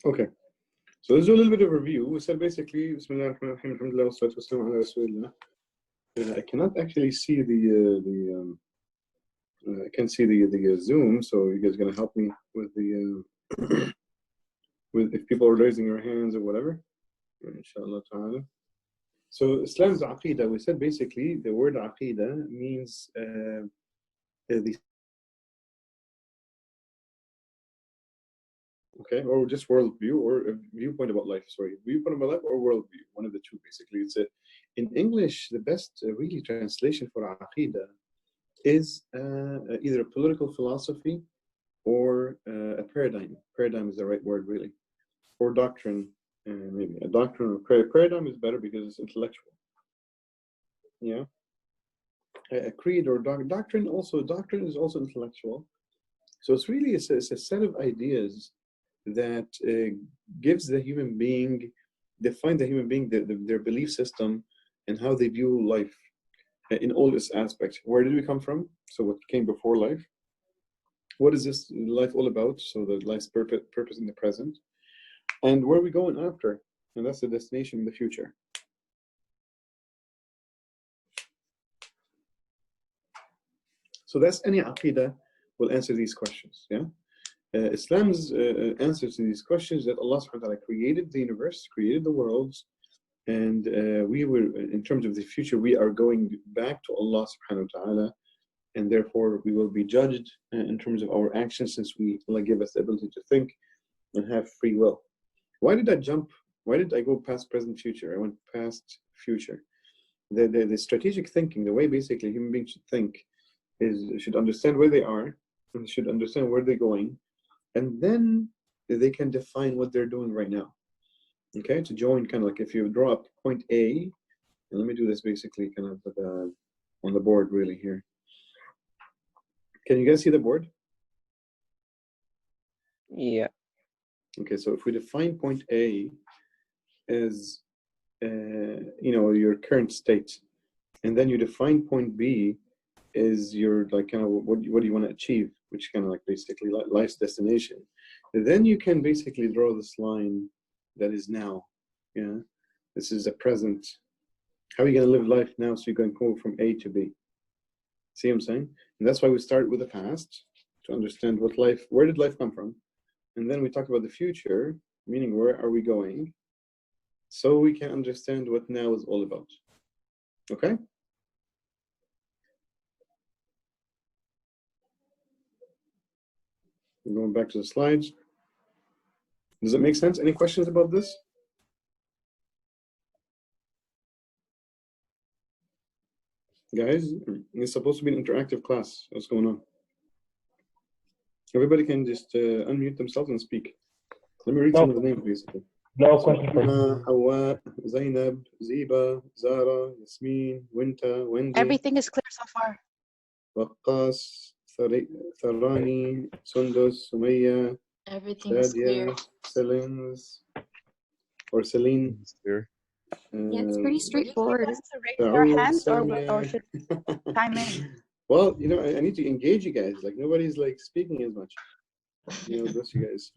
Okay. So let's do a little bit of review. We said basically, Bismillah ar-Rahman ar-Rahim, alhamdulillah, wassalatu wassalamu ala rasulillah. I cannot actually see I can't see the Zoom, so you guys are gonna help me with the with if people are raising their hands or whatever, inshallah ta'ala. So Islam's aqidah, we said basically the word aqidah means the okay, or just worldview, or a viewpoint about life. Sorry, viewpoint about life or worldview, one of the two basically. It's in English, the best really translation for aqidah is either a political philosophy or a paradigm. Paradigm is the right word, really, or doctrine. Maybe a doctrine or paradigm is better because it's intellectual. Yeah, a creed or doctrine also. Doctrine is also intellectual. So it's really it's a set of ideas that gives the human being, define the human being, their belief system and how they view life in all its aspects. Where did we come from? So what came before life? What is this life all about? So the life's purpose in the present. And where are we going after? And that's the destination in the future. So that's any aqidah will answer these questions. Yeah. Islam's answer to these questions that Allah subhanahu wa ta'ala created the universe, created the worlds, and we were, in terms of the future, we are going back to Allah subhanahu wa ta'ala, and therefore we will be judged in terms of our actions, since Allah gave us the ability to think and have free will. Why did I jump? Why did I go past present future? I went past future. The strategic thinking, the way basically human beings should think, is should understand where they are and should understand where they're going, and then they can define what they're doing right now. Okay, to join, kind of like if you draw up point A, and let me do this basically kind of on the board really here. Can you guys see the board? Yeah. Okay, so if we define point A as your current state, and then you define point B is your like kind of what do you want to achieve, which kind of like basically life's destination. And then you can basically draw this line that is now. Yeah, this is the present. How are you going to live life now so you can go from A to B? See what I'm saying? And that's why we start with the past to understand what life, where did life come from? And then we talk about the future, meaning where are we going? So we can understand what now is all about. Okay? Going back to the slides. Does it make sense? Any questions about this? Guys, it's supposed to be an interactive class. What's going on? Everybody can just unmute themselves and speak. Let me read some of the names, basically. No question. Hawa, Zainab, Ziba, Zara, Yasmin, Winta, Wendy. Everything is clear so far. Waqqas, Tharani, Sundus, Sumaya, Everything is clear. Celine, or Celine. Yeah, it's pretty straightforward. Raise our hands or should chime in. Well, I need to engage you guys. Like nobody's like speaking as much. Bless you guys.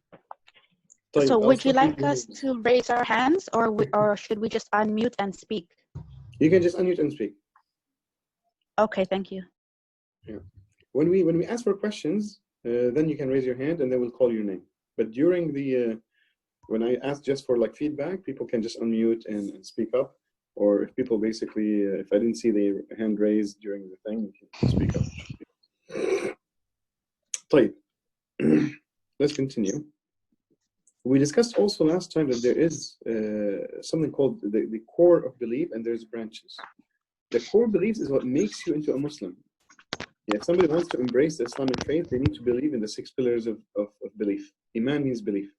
So would you like us to raise our hands, or should we just unmute and speak? You can just unmute and speak. Okay, thank you. Yeah. When we ask for questions, then you can raise your hand and then we'll call your name. But during the when I ask just for like feedback, people can just unmute and speak up. Or if people basically, if I didn't see the hand raised during the thing, you can speak up. طيب. Let's continue. We discussed also last time that there is something called the core of belief, and there's branches. The core beliefs is what makes you into a Muslim. Yeah, if somebody wants to embrace the Islamic faith, they need to believe in the 6 pillars of belief. Iman means belief.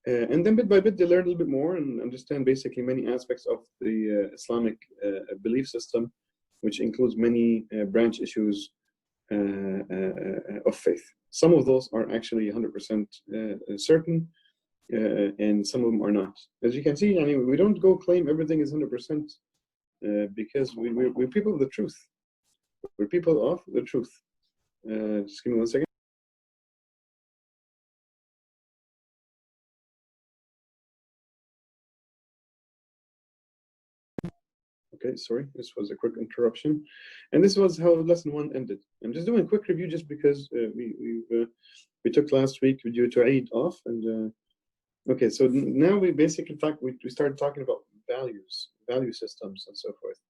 And then bit by bit, they learn a little bit more and understand basically many aspects of the Islamic belief system, which includes many branch issues of faith. Some of those are actually 100% certain, and some of them are not. As you can see, I mean, we don't go claim everything is 100% because we're people of the truth. We're people of the truth. Just give me 1 second. Okay, sorry, this was a quick interruption. And this was how lesson 1 ended. I'm just doing a quick review just because we took last week due to Eid off. And okay, so now we basically we started talking about values, value systems, and so forth.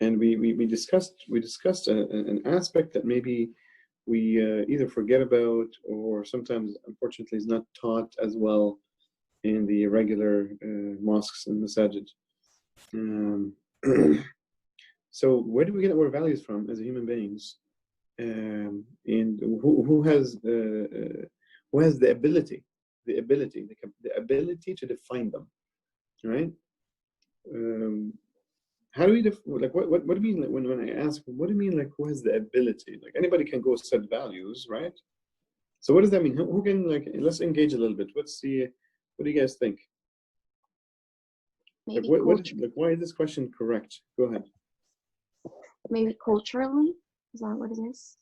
And we discussed an aspect that maybe we either forget about, or sometimes unfortunately is not taught as well in the regular mosques and masajid. So where do we get our values from as human beings? And who has the ability to define them, right? How do we like what do you mean when I ask what do you mean, like who has the ability? Like anybody can go set values, right? So what does that mean? Who can, like, let's engage a little bit. What do you guys think? Maybe like why is this question correct? Go ahead. Maybe culturally, is that what it is?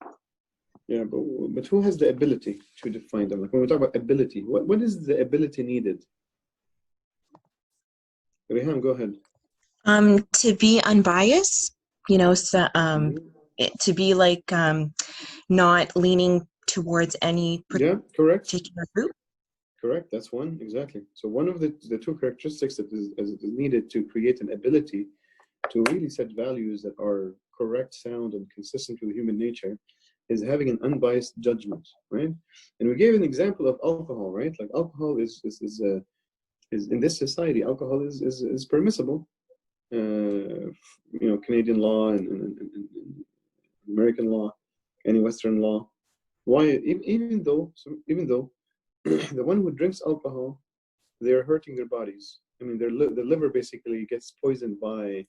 Yeah, but who has the ability to define them? Like when we talk about ability, what is the ability needed? Rehan, go ahead. To be unbiased, so to be like not leaning towards any particular group. Correct, that's one, exactly. So one of the two characteristics that is needed to create an ability to really set values that are correct, sound, and consistent with human nature is having an unbiased judgment, right? And we gave an example of alcohol, right? Like alcohol is in this society, alcohol is permissible. Canadian law and American law, any Western law. Why? Even though the one who drinks alcohol, they're hurting their bodies. I mean, the liver basically gets poisoned by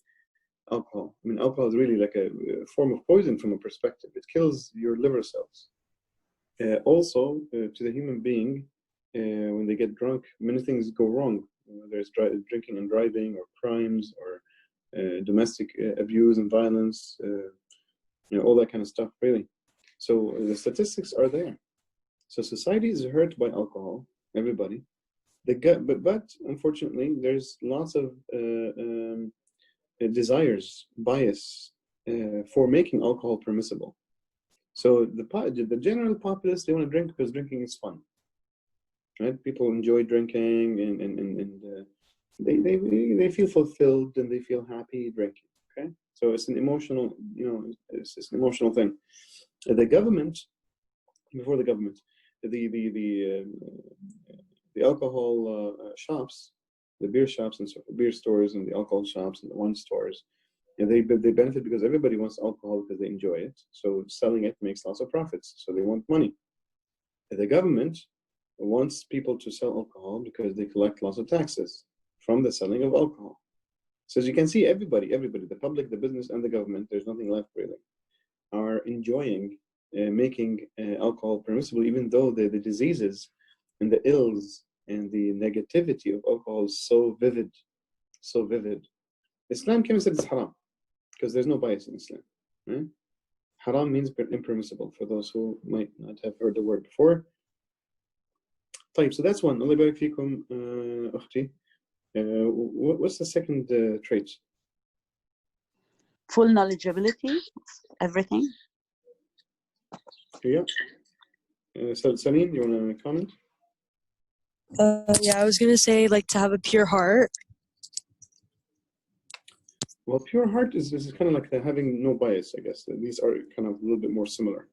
alcohol. I mean, alcohol is really like a form of poison from a perspective. It kills your liver cells. Also, to the human being, when they get drunk, many things go wrong. There's drinking and driving, or crimes, or domestic abuse and violence, all that kind of stuff, really. So the statistics are there. So society is hurt by alcohol, everybody. But unfortunately, there's lots of desires, bias for making alcohol permissible. So the general populace, they want to drink because drinking is fun, right? People enjoy drinking, and they feel fulfilled and they feel happy drinking. Okay, so it's an emotional, it's an emotional thing. The government, before the government, the alcohol shops, the beer shops and beer stores, and the alcohol shops and the wine stores, and they benefit because everybody wants alcohol because they enjoy it. So selling it makes lots of profits. So they want money. The government wants people to sell alcohol because they collect lots of taxes from the selling of alcohol. So as you can see, everybody, the public, the business, and the government, there's nothing left really, are enjoying making alcohol permissible, even though the diseases and the ills and the negativity of alcohol is so vivid. Islam came and said it's haram because there's no bias in Islam. Right? Haram means impermissible, for those who might not have heard the word before. طيب, so that's one. Allah barik fikum, أختي. What's the second trait? Full knowledgeability, everything. Yeah. Salim, you want to comment? Yeah, I was gonna say, like, to have a pure heart. Well, pure heart is kind of like having no bias, I guess. These are kind of a little bit more similar.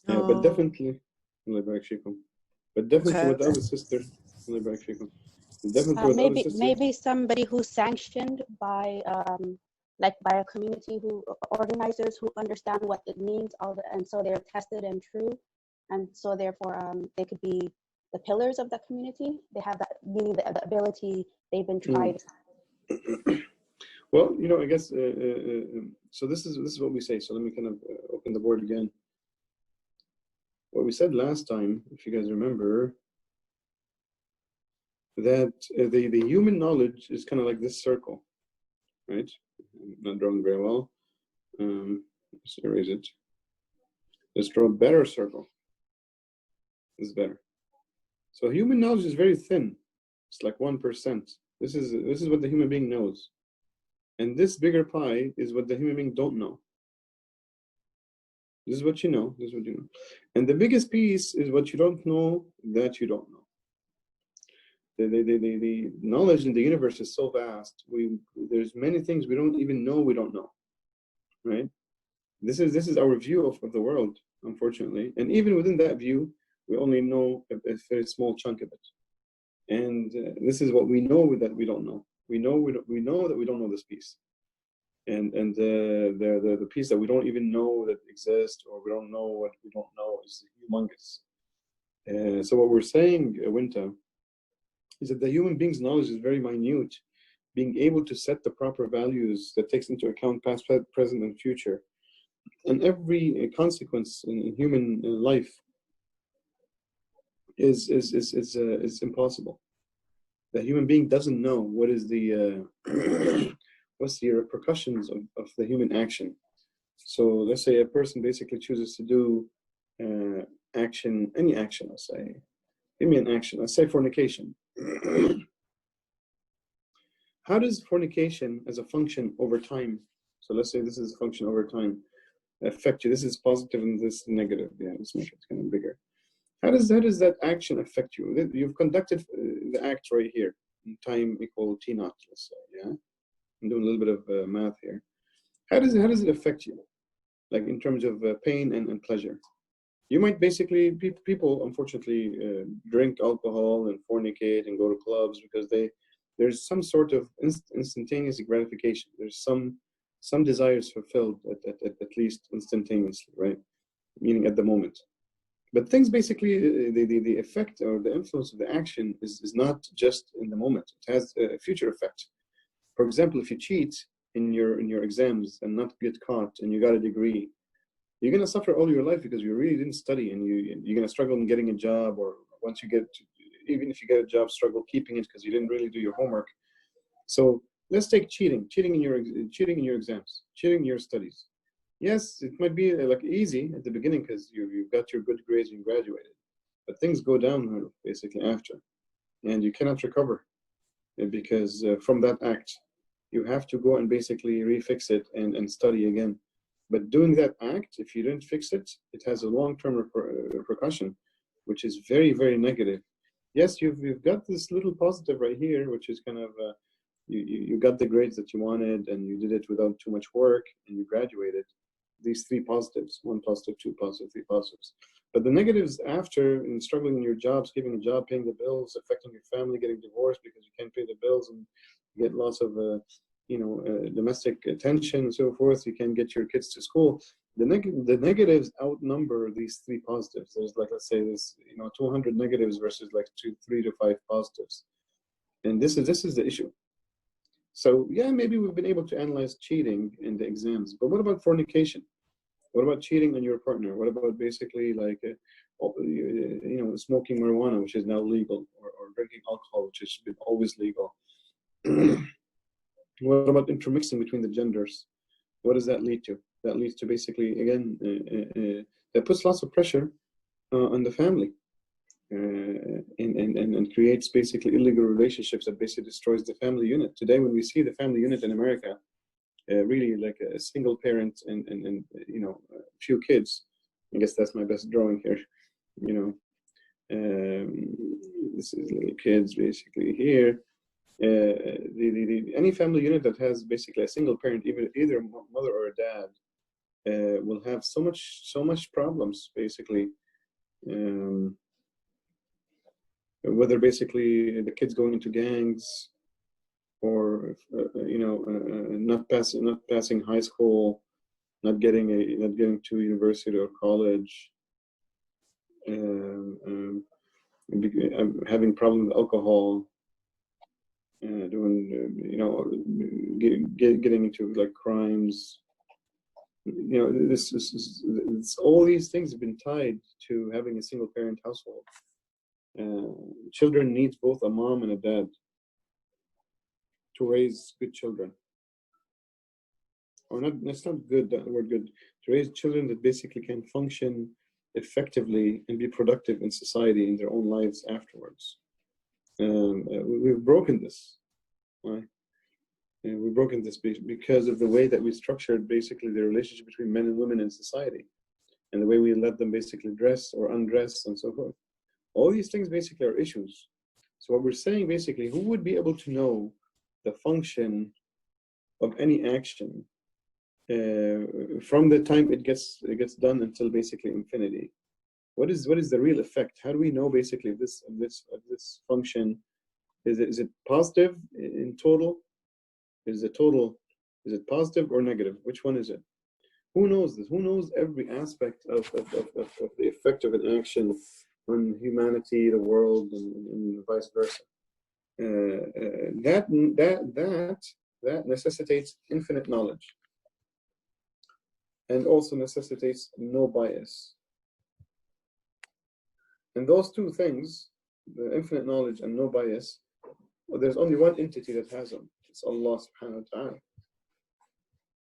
Yeah, but definitely, Allah barik fikum. But definitely with the other sister, Allah barik fikum. Maybe somebody who's sanctioned by by a community organizers who understand what it means, and so they're tested and true, and so therefore they could be the pillars of the community. They have that, meaning the ability, they've been tried. Well, I guess so. This is what we say. So let me kind of open the board again. What we said last time, if you guys remember, that the human knowledge is kind of like this circle, right? I'm not drawing very well. Let's erase it. Let's draw a better circle. This is better. So human knowledge is very thin. It's like 1%. This is what the human being knows. And this bigger pie is what the human being don't know. This is what you know. This is what you know. And the biggest piece is what you don't know that you don't know. The knowledge in the universe is so vast. There's many things we don't even know we don't know. Right? This is our view of the world, unfortunately. And even within that view, we only know a very small chunk of it. And this is what we know that we don't know. We know that we don't know this piece. And the piece that we don't even know that exists, or we don't know what we don't know, is humongous. So what we're saying, Winta, is that the human being's knowledge is very minute. Being able to set the proper values that takes into account past, present, and future, and every consequence in human life is impossible. The human being doesn't know what is the what's the repercussions of the human action. So let's say a person basically chooses to do action, any action, let's say. Give me an action, let's say fornication. How does fornication as a function over time, so let's say this is a function over time, affect you? This is positive and this is negative. Yeah, let's make it kind of bigger. How does that action affect you? You've conducted the act right here, in time equal T naught, let's say, yeah? I'm doing a little bit of math here. How does it affect you? Like in terms of pain and pleasure. You might basically, people unfortunately drink alcohol and fornicate and go to clubs because there's some sort of instantaneous gratification. There's some desires fulfilled at least instantaneously, right? Meaning at the moment. But things basically, the effect or the influence of the action is not just in the moment. It has a future effect. For example, if you cheat in your exams and not get caught and you got a degree, you're going to suffer all your life because you really didn't study, and you're going to struggle in getting a job, or once you get even if you get a job, struggle keeping it because you didn't really do your homework. So let's take cheating in your exams, cheating in your studies. Yes, it might be like easy at the beginning because you've got your good grades and you graduated, but things go downhill basically after, and you cannot recover because from that act, you have to go and basically refix it and study again. But doing that act, if you don't fix it, it has a long-term repercussion, which is very, very negative. Yes, you've got this little positive right here, which is kind of you got the grades that you wanted, and you did it without too much work, and you graduated. These three positives: 1 positive, 2 positive, 3 positives. But the negatives after, in struggling in your jobs, keeping a job, paying the bills, affecting your family, getting divorced because you can't pay the bills, and get lots of domestic tension and so forth. You can't get your kids to school. The negatives outnumber these 3 positives. There's like, let's say this 200 negatives versus like 3 to 5 positives, and this is the issue. So yeah, maybe we've been able to analyze cheating in the exams, but what about fornication? What about cheating on your partner? What about basically like smoking marijuana, which is now legal, or drinking alcohol, which has been always legal? What about intermixing between the genders? What does that lead to? That leads to basically, again, that puts lots of pressure on the family and creates basically illegal relationships that basically destroys the family unit. Today, when we see the family unit in America, really like a single parent and a few kids. I guess that's my best drawing here. This is little kids basically here. Any family unit that has basically a single parent, either a mother or a dad, will have so much problems basically. Whether basically the kids going into gangs, or not passing high school, not getting to university or college, having problems with alcohol, getting into like crimes. This all these things have been tied to having a single parent household. Children need both a mom and a dad to raise good children, or not. That's not good. That word good. To raise children that basically can function effectively and be productive in society in their own lives afterwards. We've broken this. Why? And we've broken this because of the way that we structured basically the relationship between men and women in society, and the way we let them basically dress or undress and so forth. All these things basically are issues. So what we're saying basically, who would be able to know the function of any action from the time it gets done until basically infinity? What is the real effect? How do we know basically this function? Is it positive in total? Is it positive or negative? Which one is it? Who knows this? Who knows every aspect of the effect of an action on humanity, the world, and vice versa? That necessitates infinite knowledge, and also necessitates no bias. And those two things, the infinite knowledge and no bias, well, there's only one entity that has them. It's Allah subhanahu wa ta'ala.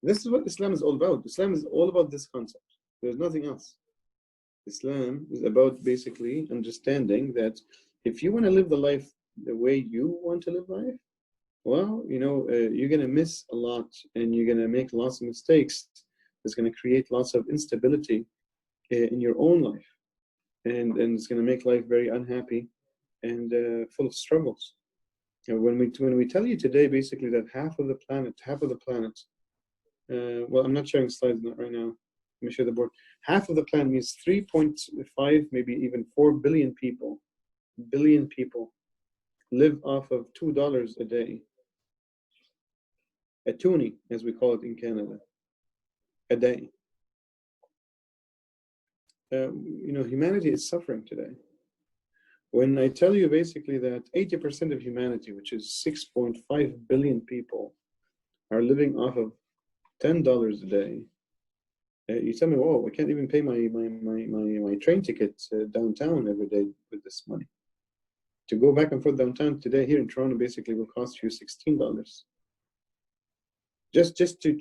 This is what Islam is all about. Islam is all about this concept. There's nothing else. Islam is about basically understanding that if you want to live the life the way you want to live life, well, you're going to miss a lot, and you're going to make lots of mistakes. It's going to create lots of instability in your own life. And it's going to make life very unhappy and full of struggles. And when we tell you today basically that half of the planet, well, I'm not sharing slides right now. Let me share the board. Half of the planet means 3.5, maybe even 4 billion people live off of $2 a day. A toonie, as we call it in Canada, a day. Humanity is suffering today. When I tell you basically that 80% of humanity, which is 6.5 billion people, are living off of $10 a day, you tell me, "Whoa, I can't even pay my train ticket downtown every day with this money." To go back and forth downtown today here in Toronto basically will cost you $16. Just to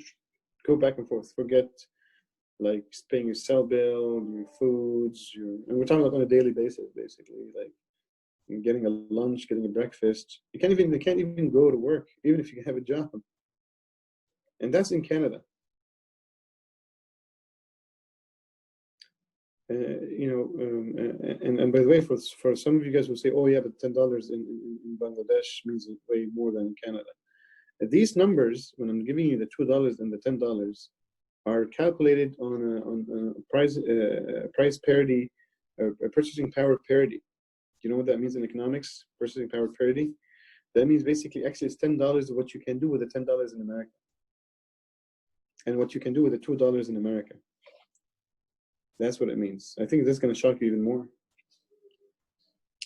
go back and forth. Forget like paying your cell bill, your foods, and we're talking about on a daily basis, basically, like getting a lunch, getting a breakfast. They can't even go to work, even if you have a job. And that's in Canada. And by the way, for some of you guys who say, "Oh yeah, but $10 in Bangladesh means way more than in Canada." These numbers, when I'm giving you the $2 and the $10, are calculated on a price parity, purchasing power parity. Do you know what that means in economics? Purchasing power parity. That means basically, actually, it's $10 of what you can do with the $10 in America, and what you can do with the $2 in America. That's what it means. I think that's going to shock you even more.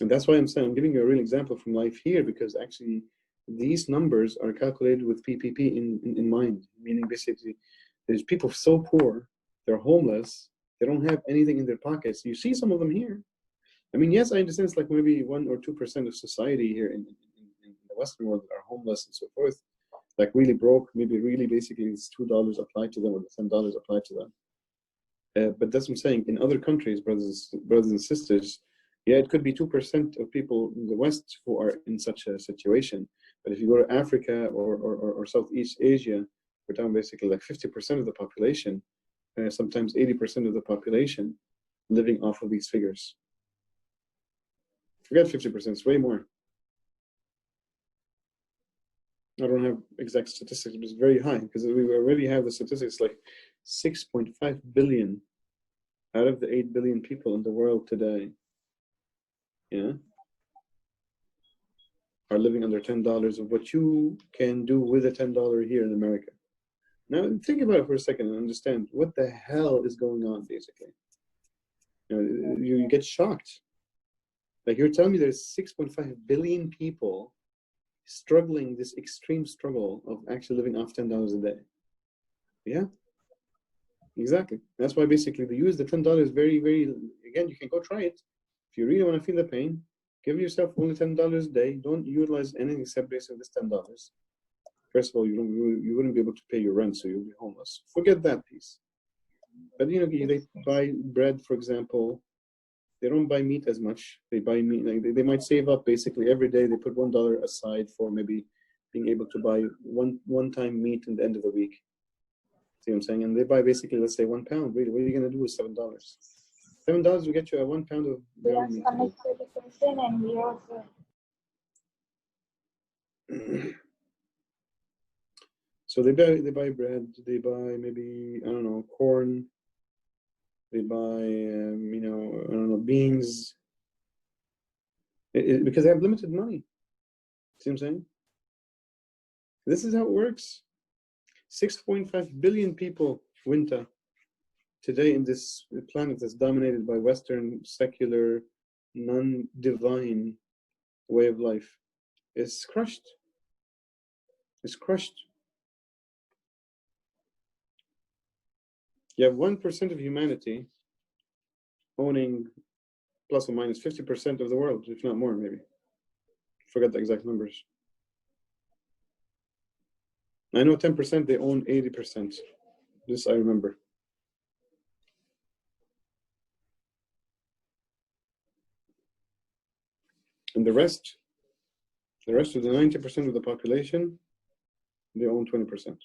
And that's why I'm saying I'm giving you a real example from life here, because actually these numbers are calculated with PPP in mind, meaning basically there's people so poor, they're homeless, they don't have anything in their pockets. You see some of them here. I mean, yes, I understand it's like maybe 1 or 2% of society here in the Western world that are homeless and so forth, like really broke, maybe really basically it's $2 applied to them or the $10 applied to them. But that's what I'm saying. In other countries, brothers and sisters, yeah, it could be 2% of people in the West who are in such a situation. But if you go to Africa or Southeast Asia, we're talking basically like 50% of the population, sometimes 80% of the population living off of these figures. Forget 50%, it's way more. I don't have exact statistics, but it's very high, because we already have the statistics like 6.5 billion out of the 8 billion people in the world today, yeah, are living under $10 of what you can do with a $10 here in America. Now, think about it for a second and understand what the hell is going on, basically. You get shocked. Like, you're telling me there's 6.5 billion people struggling this extreme struggle of actually living off $10 a day. Yeah, exactly. That's why basically they use the $10 very, very, again, you can go try it. If you really want to feel the pain, give yourself only $10 a day. Don't utilize anything except basically this $10. First of all, you wouldn't be able to pay your rent, so you'll be homeless. Forget that piece. But they buy bread, for example. They don't buy meat as much. They buy meat, like they might save up basically every day. They put $1 aside for maybe being able to buy one-time meat in the end of the week. See what I'm saying? And they buy basically, let's say, 1 pound. Really, what are you going to do with $7? $7 will get you a 1 pound of ground meat. And we also So they buy bread, they buy maybe, I don't know, corn, they buy, you know, I don't know, beans, because they have limited money. See what I'm saying? This is how it works. 6.5 billion people, winter, today in this planet that's dominated by Western, secular, non-divine way of life, is crushed. It's crushed. You have 1% of humanity owning plus or minus 50% of the world, if not more, maybe. Forget the exact numbers. I know 10% they own 80%. This I remember. And the rest of the 90% of the population, they own 20%.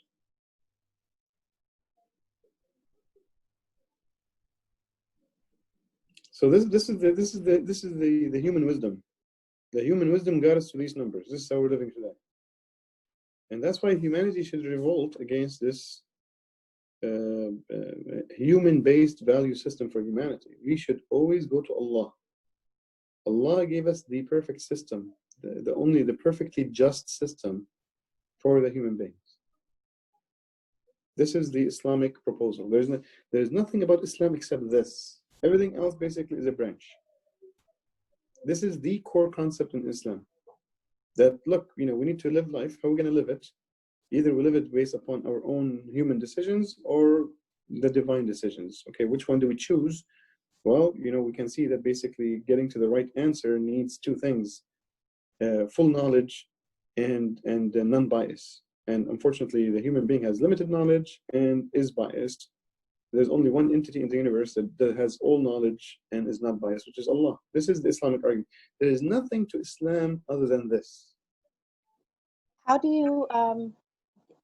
So this is the human wisdom. The human wisdom got us to these numbers. This is how we're living today. And that's why humanity should revolt against this human-based value system for humanity. We should always go to Allah. Allah gave us the perfect system, the perfectly just system for the human beings. This is the Islamic proposal. There's nothing about Islam except this. Everything else basically is a branch. This is the core concept in Islam. That, look, you know, we need to live life. How are we going to live it? Either we live it based upon our own human decisions or the divine decisions. Okay, which one do we choose? Well, you know, we can see that basically getting to the right answer needs two things: full knowledge and non-bias. And unfortunately, the human being has limited knowledge and is biased. There's only one entity in the universe that has all knowledge and is not biased, which is Allah. This is the Islamic argument. There is nothing to Islam other than this. How do you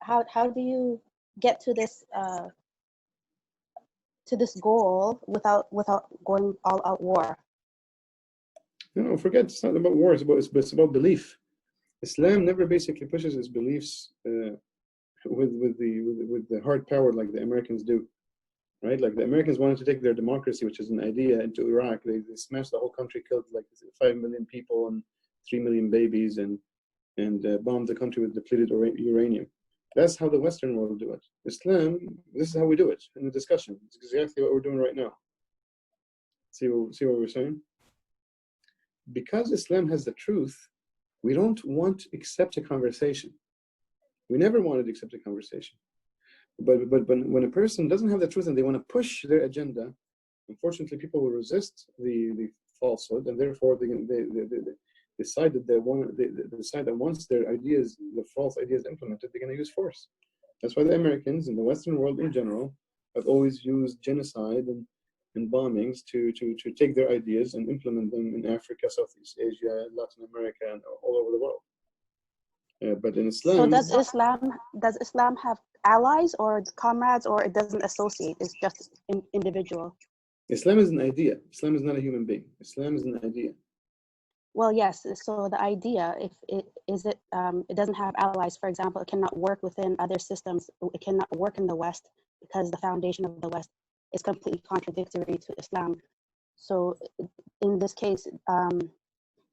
how do you get to this goal without going all out war? No, forget. It's not about war. It's about belief. Islam never basically pushes its beliefs with the hard power like the Americans do. Right, like the Americans wanted to take their democracy, which is an idea, into Iraq. They smashed the whole country, killed like 5 million people and 3 million babies, and bombed the country with depleted uranium. That's how the Western world do it. Islam, this is how we do it in the discussion. It's exactly what we're doing right now. See what we're saying? Because Islam has the truth, we don't want to accept a conversation. We never wanted to accept a conversation. But when a person doesn't have the truth and they want to push their agenda, unfortunately, people will resist the falsehood, and therefore they decide that once their ideas, the false ideas, implemented, they're going to use force. That's why the Americans and the Western world in general have always used genocide and bombings to take their ideas and implement them in Africa, Southeast Asia, Latin America, and all over the world. But in Islam, so does Islam have allies or comrades, or it doesn't associate? It's just individual. Islam is an idea. Islam is not a human being. Islam is an idea. Well, yes. So the idea, if it doesn't have allies. For example, it cannot work within other systems. It cannot work in the West because the foundation of the West is completely contradictory to Islam. So in this case,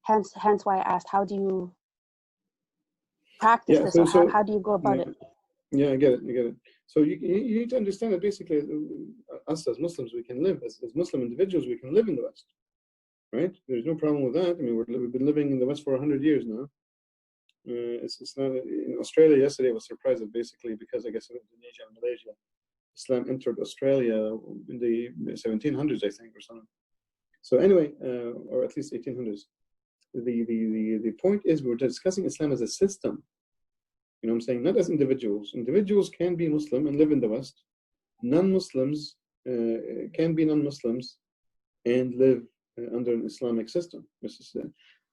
hence why I asked, how do you practice this? So how do you go about it? Yeah, I get it. So you need to understand that basically us as Muslims, we can live, as Muslim individuals, we can live in the West, right? There's no problem with that. I mean, we've been living in the West for 100 years now. It's not, in Australia yesterday I was surprised that basically, because I guess in Indonesia and Malaysia, Islam entered Australia in the 1700s, I think, or something. So anyway, or at least 1800s. The point is, we're discussing Islam as a system. You know what I'm saying? Not as individuals. Individuals can be Muslim and live in the West. Non-Muslims can be non-Muslims and live under an Islamic system.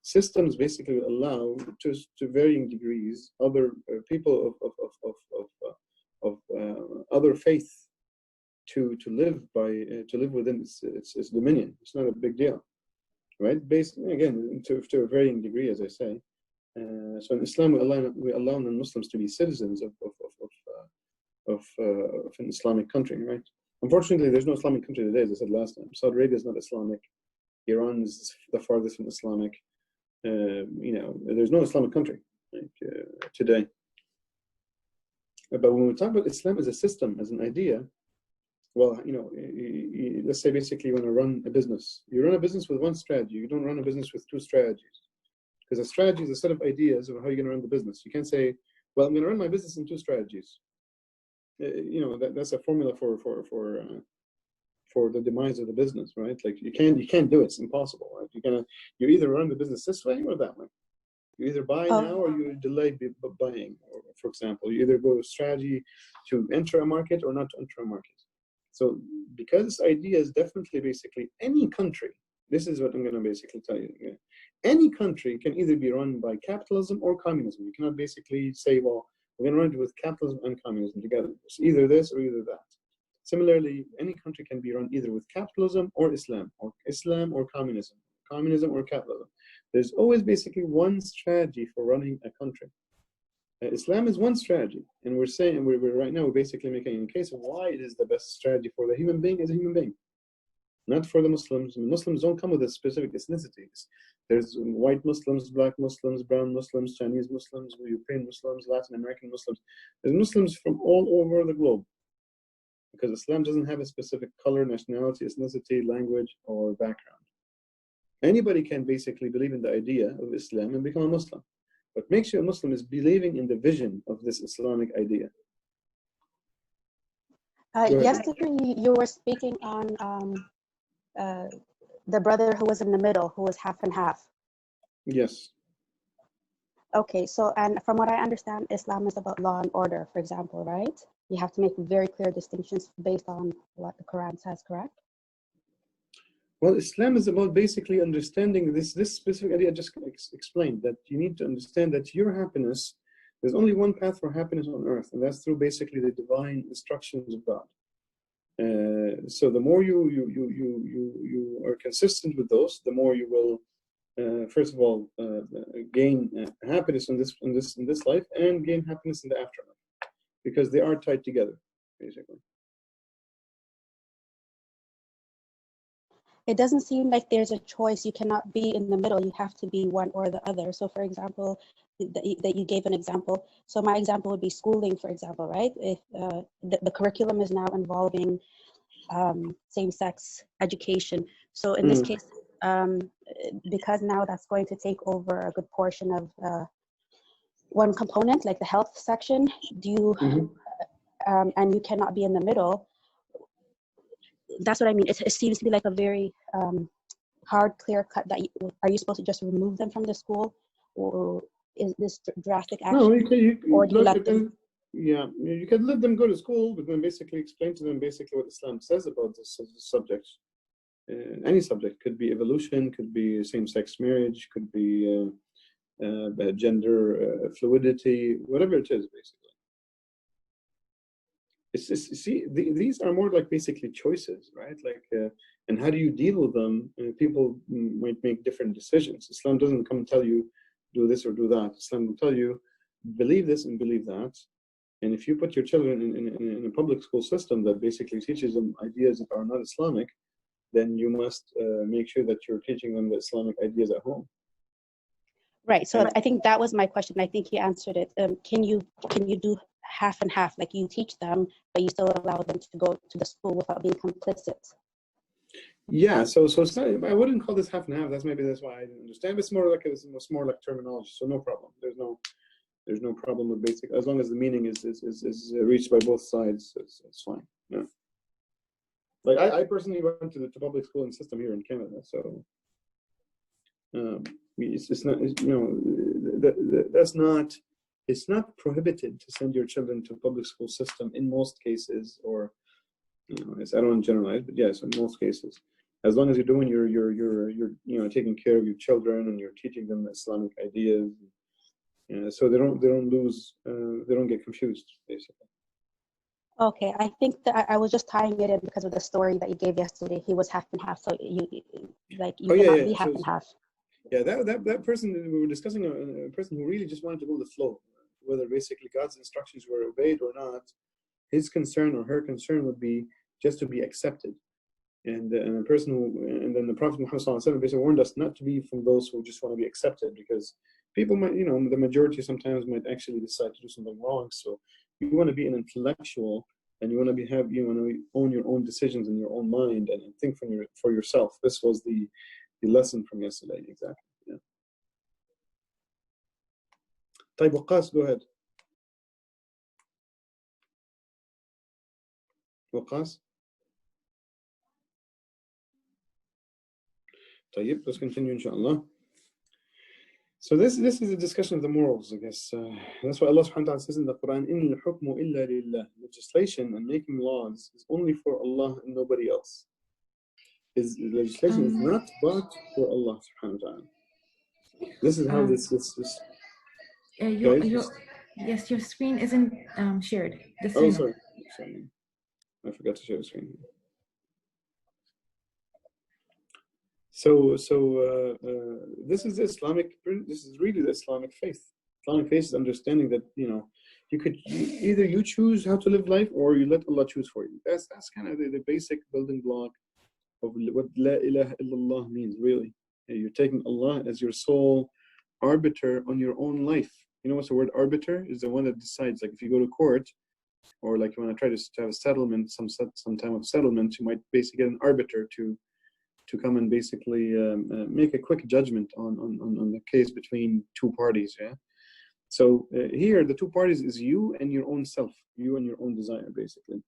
systems basically allow to varying degrees other people of other faith to live within its dominion. It's not a big deal, right? Based again to a varying degree, as I say. So in Islam, we allow non-Muslims to be citizens of an Islamic country, right? Unfortunately, there's no Islamic country today, as I said last time. Saudi Arabia is not Islamic. Iran is the farthest from Islamic. There's no Islamic country today. But when we talk about Islam as a system, as an idea, well, let's say basically you want to run a business. You run a business with one strategy. You don't run a business with two strategies. Because a strategy is a set of ideas of how you're going to run the business. You can't say, well, I'm going to run my business in two strategies. That's a formula for the demise of the business, right? Like you can't do it. It's impossible, right? You either run the business this way or that way. You either buy now or you delay buying. Or, for example, you either go strategy to enter a market or not to enter a market. So because this idea is definitely basically any country, this is what I'm going to basically tell you. Yeah. Any country can either be run by capitalism or communism. You cannot basically say, well, we're going to run it with capitalism and communism together. It's either this or either that. Similarly, any country can be run either with capitalism or Islam or communism, communism or capitalism. There's always basically one strategy for running a country. Islam is one strategy, and we're saying we're right now we're basically making a case of why it is the best strategy for the human being as a human being, not for the Muslims. Muslims don't come with a specific ethnicities. There's white Muslims, black Muslims, brown Muslims, Chinese Muslims, European Muslims, Latin American Muslims. There's Muslims from all over the globe, because Islam doesn't have a specific color, nationality, ethnicity, language, or background. Anybody can basically believe in the idea of Islam and become a Muslim. What makes you a Muslim is believing in the vision of this Islamic idea. Yesterday, you were speaking on the brother who was in the middle, who was half and half. Yes. Okay, so, and from what I understand, Islam is about law and order, for example, right? You have to make very clear distinctions based on what the Quran says, correct? Well, Islam is about basically understanding this specific idea I just explained, that you need to understand that your happiness, there's only one path for happiness on earth, and that's through basically the divine instructions of God. So the more you are consistent with those, the more you will, first of all, gain happiness in this life and gain happiness in the afterlife, because they are tied together, basically. It doesn't seem like there's a choice. You cannot be in the middle. You have to be one or the other. So, for example, that you gave an example. So my example would be schooling, for example, right? If the curriculum is now involving same-sex education. So in this case, because now that's going to take over a good portion of one component, like the health section, do you, and you cannot be in the middle. That's what I mean. It seems to be like a very hard, clear cut that are you supposed to just remove them from the school, or is this drastic action? No, or do you let them? Yeah, you can let them go to school, but then basically explain to them basically what Islam says about this subject. Any subject, could be evolution, could be same-sex marriage, could be gender fluidity, whatever it is, basically. See, these are more like basically choices, right? Like, and how do you deal with them? People might make different decisions. Islam doesn't come and tell you, do this or do that. Islam will tell you, believe this and believe that. And if you put your children in a public school system that basically teaches them ideas that are not Islamic, then you must make sure that you're teaching them the Islamic ideas at home. Right. So I think that was my question. I think you answered it. Can you do half and half? Like you teach them, but you still allow them to go to the school without being complicit? Yeah. So it's not, I wouldn't call this half and half. That's why I didn't understand. It's more like terminology. So no problem. There's no problem with basic, as long as the meaning is reached by both sides. It's fine. Yeah. Like I personally went to the public schooling system here in Canada, so it's not, that's not, it's not prohibited to send your children to a public school system in most cases, or I don't want to generalize, but yes, in most cases. As long as you're doing you're taking care of your children and you're teaching them Islamic ideas, so they don't lose, they don't get confused basically. Okay, I think that I was just tying it in because of the story that you gave yesterday. He was half and half, so you cannot be half and half. Yeah, that person we were discussing, a person who really just wanted to go with the flow, whether basically God's instructions were obeyed or not. His concern or her concern would be just to be accepted. And the person and then the Prophet Muhammad basically warned us not to be from those who just want to be accepted, because people might, the majority sometimes might actually decide to do something wrong. So you want to be an intellectual, and you want to own your own decisions in your own mind and think for yourself. This was the lesson from yesterday, exactly. Yeah. طيب وقاص, go ahead. وقاص. طيب, let's continue inshallah. So this is a discussion of the morals, I guess. That's why Allah subhanahu wa ta'ala says in the Quran, إِنَّ الْحُكْمُ إِلَّا لِلَّهِ. Legislation and making laws is only for Allah and nobody else. Legislation is not but for Allah subhanahu wa ta'ala. This is how this yes, your screen isn't shared. Oh, sorry. I forgot to share the screen. So this is really the Islamic faith. Islamic faith is understanding that you could either you choose how to live life or you let Allah choose for you. That's kind of the basic building block of what La ilaha illallah means, really. You're taking Allah as your sole arbiter on your own life. You know what's the word arbiter? Is the one that decides. Like if you go to court, or like you want to try to have a settlement, some time of settlement, you might basically get an arbiter to come and basically make a quick judgment on the case between two parties. Yeah. So here the two parties is you and your own self, you and your own desire, basically.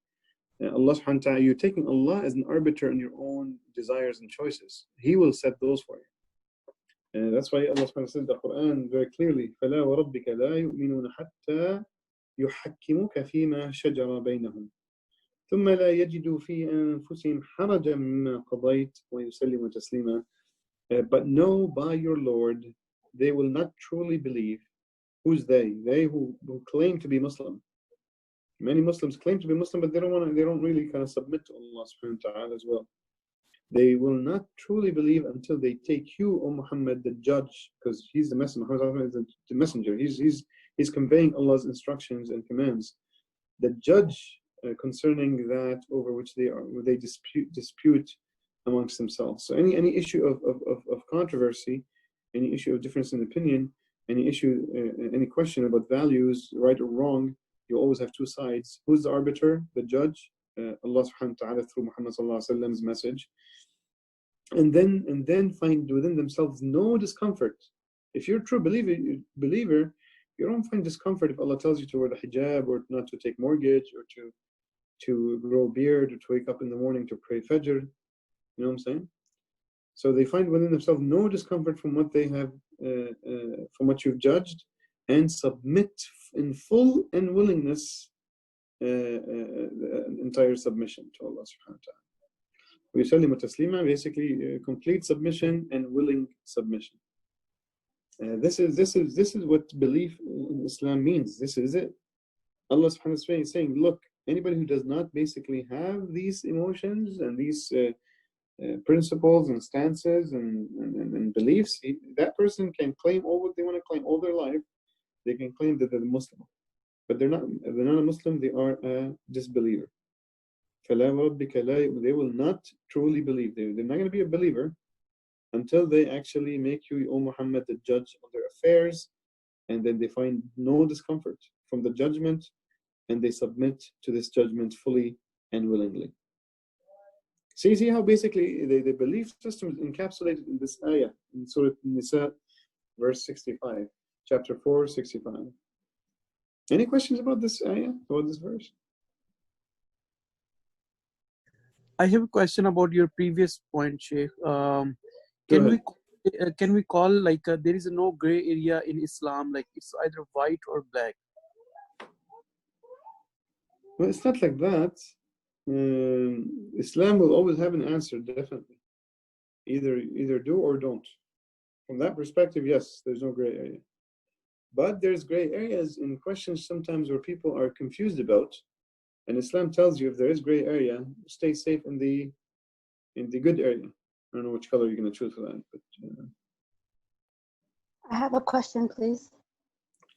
Allah subhanahu wa ta'ala, you're taking Allah as an arbiter in your own desires and choices. He will set those for you. And that's why Allah subhanahu wa ta'ala says in the Quran very clearly, فَلَا وَرَبِّكَ لَا يُؤْمِنُونَ حَتَّى يُحَكِّمُكَ فِيمَا شَجَرَ بَيْنَهُمْ ثُمَّ لَا يَجِدُوا فِي أَنفُسِهِمْ حَرَجًا مِّمَّا قَضَيْتَ وَيُسَلِّمُوا تَسْلِيمًا. But know by your Lord, they will not truly believe. Who's they? They who claim to be Muslim. Many Muslims claim to be Muslim, but they don't really kind of submit to Allah subhanahu wa ta'ala as well. They will not truly believe until they take you, O Muhammad, the judge, because he's the messenger. Muhammad is the messenger. He's conveying Allah's instructions and commands. The judge concerning that over which they dispute amongst themselves. So any issue of controversy, any issue of difference in opinion, any question about values, right or wrong, you always have two sides. Who's the arbiter? The judge, Allah subhanahu wa ta'ala through Muhammad sallallahu alaihi wasallam's message. And then find within themselves no discomfort. If you're a true believer, you don't find discomfort if Allah tells you to wear the hijab, or not to take mortgage, or to grow a beard, or to wake up in the morning to pray Fajr. You know what I'm saying? So they find within themselves no discomfort from what they have, from what you've judged, and submit in full and willingness, entire submission to Allah subhanahu wa ta'ala. وَيُسَلِّمُ تَسْلِيمًا, basically complete submission and willing submission. This is what belief in Islam means. This is it. Allah subhanahu wa ta'ala is saying, look, anybody who does not basically have these emotions and these principles and stances and beliefs, that person can claim all what they want to claim all their life. They can claim that they're Muslim, but they're not. If they're not a Muslim, they are a disbeliever. They will not truly believe. They're not going to be a believer until they actually make you, O Muhammad, the judge of their affairs, and then they find no discomfort from the judgment, and they submit to this judgment fully and willingly. See how basically the belief system is encapsulated in this ayah, in Surah Nisa, verse 65, chapter 4, 65. Any questions about this ayah, about this verse? I have a question about your previous point, Sheikh. Can we call like there is no gray area in Islam, like it's either white or black? Well, it's not like that. Islam will always have an answer, definitely. Either do or don't. From that perspective, yes, there's no gray area. But there's gray areas in questions sometimes where people are confused about, and Islam tells you if there is gray area, stay safe in the good area. I don't know which color you're going to choose for that, but I have a question, please.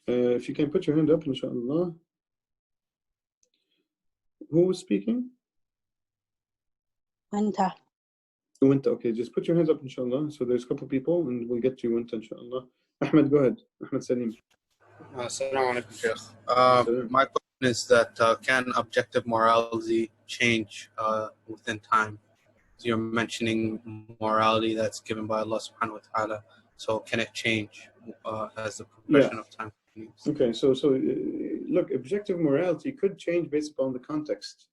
if you can put your hand up, inshallah. Who was speaking? Wanta. Wanta, okay, just put your hands up, inshallah. So there's a couple of people, and we'll get to you, Wanta, inshallah. Ahmed, go ahead. Ahmed Salim. Assalamu alaikum, Sheikh. My question is that can objective morality change within time? You're mentioning morality that's given by Allah subhanahu wa ta'ala. So can it change as the progression of time continues? Okay, so look, objective morality could change based upon the context.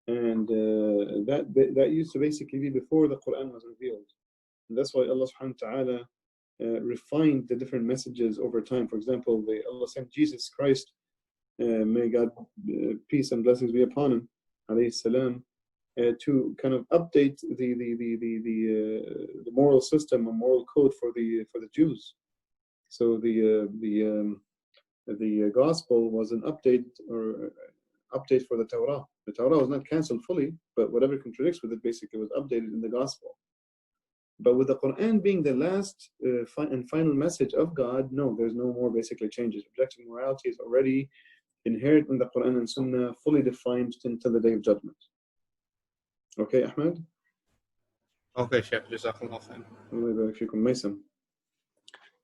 And that used to basically be before the Quran was revealed. And that's why Allah subhanahu wa ta'ala refined the different messages over time. For example, Allah sent Jesus Christ, may God peace and blessings be upon him, alayhi salam, to kind of update the moral system and moral code for the Jews. So the gospel was an update for the Torah. The Torah was not cancelled fully, but whatever contradicts with it basically was updated in the gospel. But with the Quran being the last and final message of God, no, there's no more basically changes. Objective morality is already inherent in the Quran and Sunnah, fully defined until the Day of Judgment. Okay, Ahmed? Okay, Sheikh. Jazakallah khair. Allah yabarak fikum. Maysam.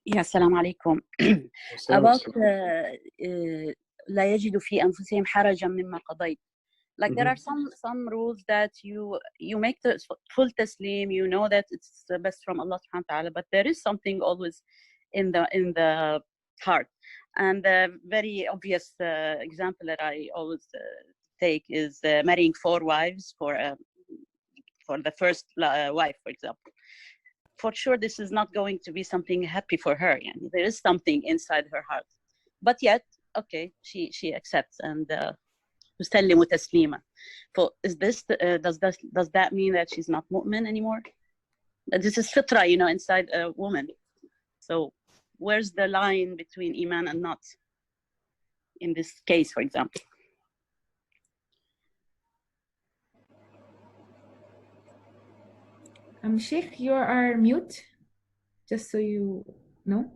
Yes, السلام عليكم. About لا يجد في أنفسهم حرجا مما قضيت. Like there are some rules that you make the full taslim, you know that it's the best from Allah subhanahu wa ta'ala, but there is something always in the heart. And the very obvious example that I always take is marrying 4 wives for the first wife, for example. For sure, this is not going to be something happy for her. Yani. There is something inside her heart, but yet, okay, she accepts and تسلم وتسليما. So is this does that mean that she's not mu'min anymore? This is fitra, inside a woman. So where's the line between iman and not? In this case, for example. Sheikh, you are mute, just so you know.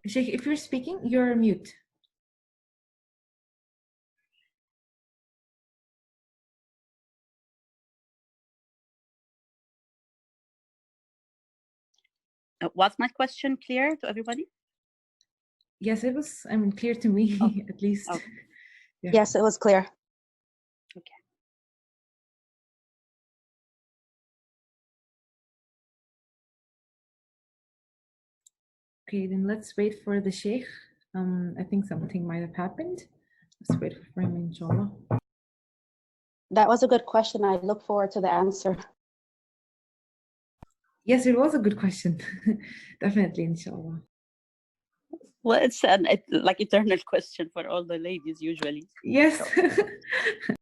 Sheikh, if you're speaking, you're mute. Was my question clear to everybody? Yes, it was, clear to me, at least. Okay. Yeah. Yes, it was clear. Okay. Okay, then let's wait for the Sheikh. I think something might have happened. Let's wait for him, inshallah. That was a good question. I look forward to the answer. Yes, it was a good question. Definitely, inshallah. Well, it's like eternal question for all the ladies usually. Yes. So.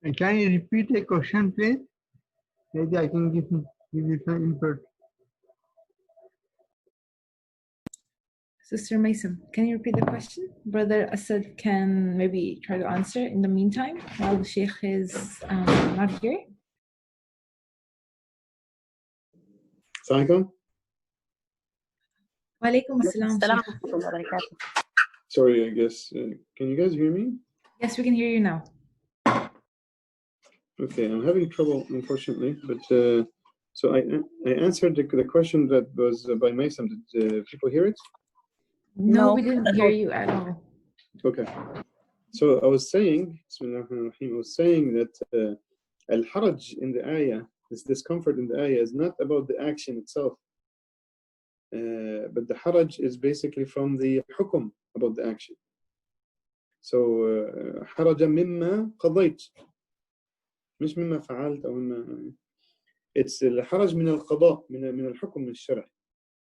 And can you repeat the question, please? Maybe I can give you some input. Sister Mason, can you repeat the question? Brother Asad can maybe try to answer in the meantime while the Sheikh is not here. Assalamualaikum. Walaikum assalam. Sorry, I guess. Can you guys hear me? Yes, we can hear you now. Okay, I'm having trouble, unfortunately, but so I answered the question that was by Mason. Did people hear it? No, we didn't hear you at all. Okay. So I was saying, I was saying that al-haraj in the ayah, this discomfort in the ayah, is not about the action itself, but the haraj is basically from the hukum about the action. So haraja mimma qadayt, مش مما فعلت أو مما. It's الحرج من القضاء من الحكم الشرعي.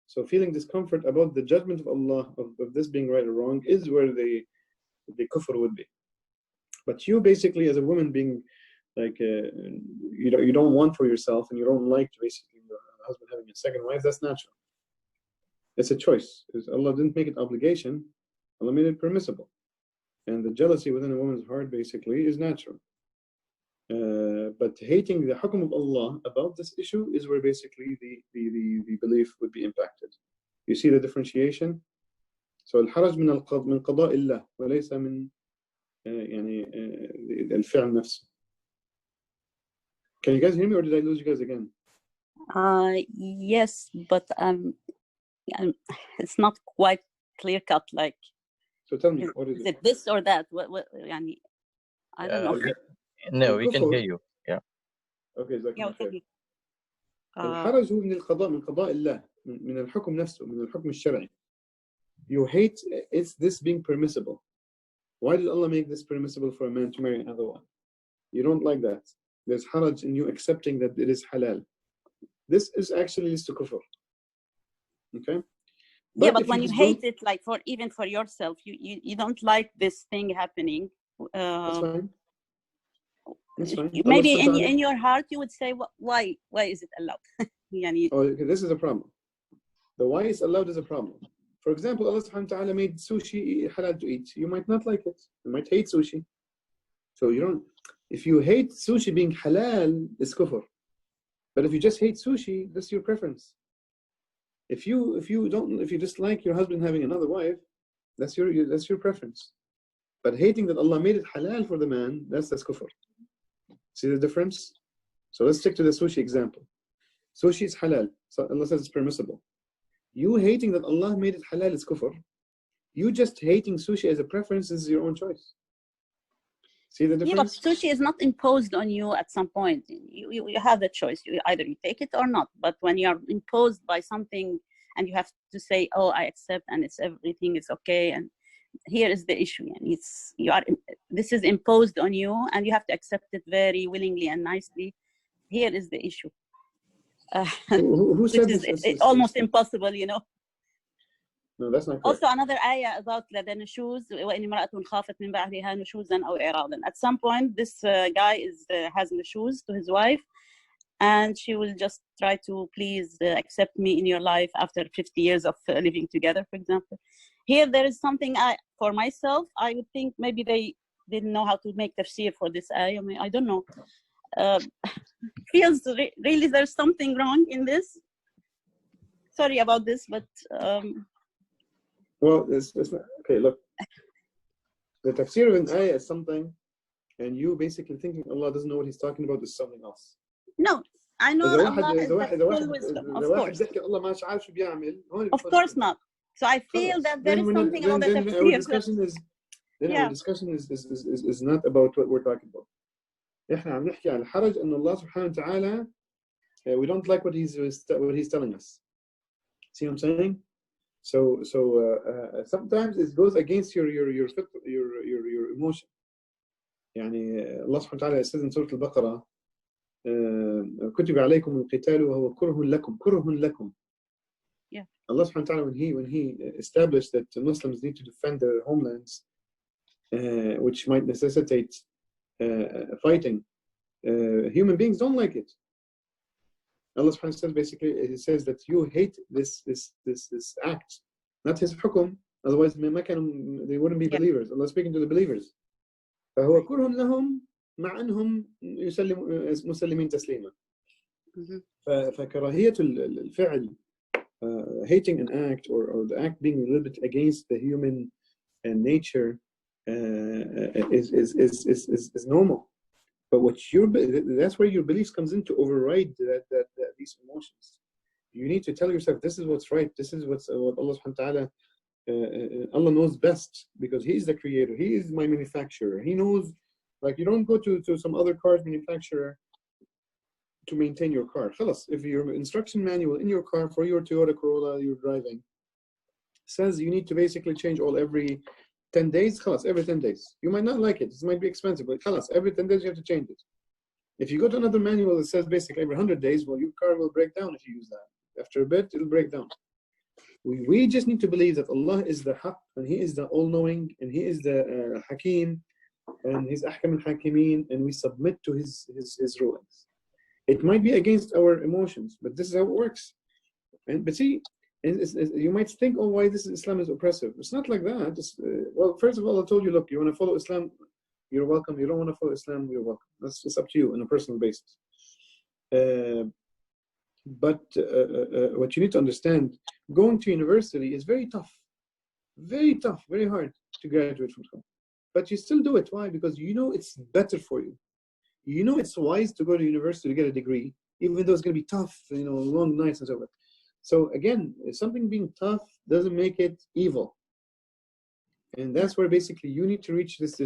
So feeling discomfort about the judgment of Allah of this being right or wrong is where the kufr would be. But you basically, as a woman, being like you don't want for yourself and you don't like basically your husband having a second wife, that's natural. It's a choice. Allah didn't make it obligation. Allah made it permissible. And the jealousy within a woman's heart basically is natural. But hating the hukum of Allah about this issue is where basically the belief would be impacted. You see the differentiation? So الحرج من قضاء الله وليس من يعني الفعل نفسه. Can you guys hear me, or did I lose you guys again? Yes, but it's not quite clear cut. Like, so tell me, what is it this or that? What يعني, I don't know. No, we can hear you. Yeah. Okay, exactly. الحرج هو من القضاء من قضاء الله من الحكم نفسه من الحكم الشرعي. You hate it's this being permissible. Why did Allah make this permissible for a man to marry another one? You don't like that. There's haraj in you accepting that it is halal. This is actually leads to kufr. Okay? Yeah, but when you hate it, like even for yourself, you don't like this thing happening. That's fine. That's fine. Maybe in your heart you would say, why is it allowed? Okay, this is a problem. The why is allowed is a problem. For example, Allah subhanahu wa ta'ala made sushi halal to eat. You might not like it. You might hate sushi. So you don't. If you hate sushi being halal, it's kufr. But if you just hate sushi, that's your preference. If you dislike your husband having another wife, that's your preference. But hating that Allah made it halal for the man, that's kufr. See the difference? So let's stick to the sushi example. Sushi is halal. So Allah says it's permissible. You hating that Allah made it halal is kufr. You just hating sushi as a preference is your own choice. See the difference? Yeah, but sushi is not imposed on you at some point. You have the choice. Either you take it or not. But when you are imposed by something and you have to say, oh, I accept and everything is okay, and here is the issue. And this is imposed on you and you have to accept it very willingly and nicely. Here is the issue. Who said this? It's almost impossible, No, that's not correct. Also another ayah about the nushuz وإن امرأة خافت من بعدها نشوزا أو إعراضا. At some point this guy has nushuz to his wife and she will just try to please accept me in your life after 50 years of living together, for example. Here there is something for myself I would think maybe they didn't know how to make tafsir for this ayah. I don't know. Feels really there's something wrong in this. Sorry about this, but well, it's not, okay, look, the tafsir of an ayah is something and you basically thinking Allah doesn't know what he's talking about is something else. No, I know Allah is the full wisdom, of course. Of course not. So I feel that there is something about the tafsir. Our discussion is not about what we're talking about. احنا عم نحكي عن الحرج ان الله سبحانه وتعالى we don't like what he's telling us. See what I'm saying? So sometimes it goes against your emotion. يعني الله سبحانه وتعالى says in Surah Al-Baqarah كتب عليكم القتال وهو كره لكم. Yeah. Allah subhanahu wa ta'ala when he established that Muslims need to defend their homelands, which might necessitate fighting, human beings don't like it. Allah subhanahu wa ta'ala says basically, he says that you hate this act, not his hukum, otherwise they wouldn't be believers. Allah is speaking to the believers. فهو كره لهم مع أنهم مسلمين تسليما. فكراهية الفعل, hating an act or the act being a little bit against the human nature is normal. But that's where your beliefs comes in to override these emotions. You need to tell yourself, this is what's right. This is what Allah subhanahu wa ta'ala, Allah knows best, because He is the creator. He is my manufacturer. He knows, like, you don't go to some other car manufacturer to maintain your car. Khalas, if your instruction manual in your car for your Toyota Corolla you're driving says you need to basically change oil every 10 days, khalas, every 10 days. You might not like it. It might be expensive, but khalas, every 10 days you have to change it. If you go to another manual that says basically every 100 days, well, your car will break down if you use that. After a bit, it'll break down. We just need to believe that Allah is the Haqq, and He is the all-knowing, and He is the Hakim, and He's Ahkam al-Hakimin, and we submit to His rulings. It might be against our emotions, but this is how it works. But see, you might think, oh, why Islam is oppressive? It's not like that. Well, first of all, I told you, look, you want to follow Islam, you're welcome. You don't want to follow Islam, you're welcome. That's just up to you on a personal basis. But what you need to understand, going to university is very tough, very hard to graduate from school. But you still do it. Why? Because you know it's better for you. You know it's wise to go to university to get a degree, even though it's going to be tough, long nights and so forth. So again, something being tough doesn't make it evil. And that's where basically you need to reach this